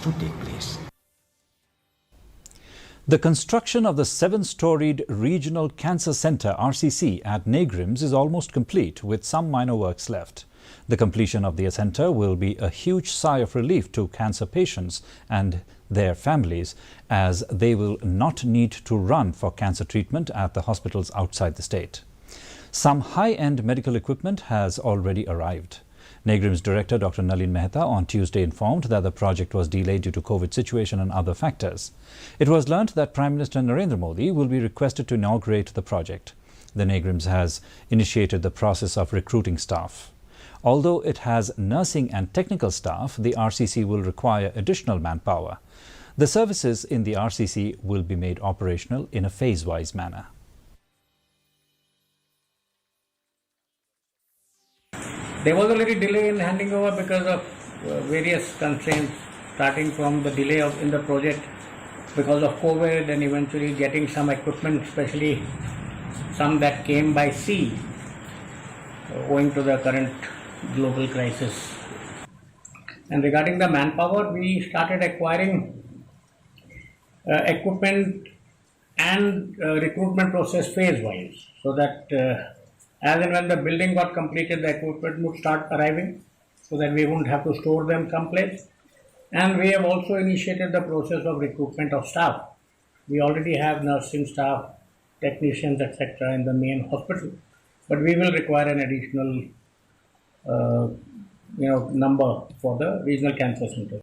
to take place. The construction of the 7-storied Regional Cancer Centre (RCC) at Neigrihms is almost complete, with some minor works left. The completion of the centre will be a huge sigh of relief to cancer patients and their families, as they will not need to run for cancer treatment at the hospitals outside the state. Some high-end medical equipment has already arrived. Neigrihms Director Dr. Nalin Mehta on Tuesday informed that the project was delayed due to COVID situation and other factors. It was learnt that Prime Minister Narendra Modi will be requested to inaugurate the project. The Neigrihms has initiated the process of recruiting staff. Although it has nursing and technical staff, the RCC will require additional manpower. The services in the RCC will be made operational in a phase-wise manner. There was a little delay in handing over because of various constraints, starting from the delay in the project because of COVID, and eventually getting some equipment, especially some that came by sea, owing to the current global crisis. And regarding the manpower, we started acquiring equipment and recruitment process phase-wise, so that as and when the building got completed, the equipment would start arriving, so that we wouldn't have to store them someplace. And we have also initiated the process of recruitment of staff. We already have nursing staff, technicians, etc. in the main hospital, but we will require an additional number for the regional cancer center.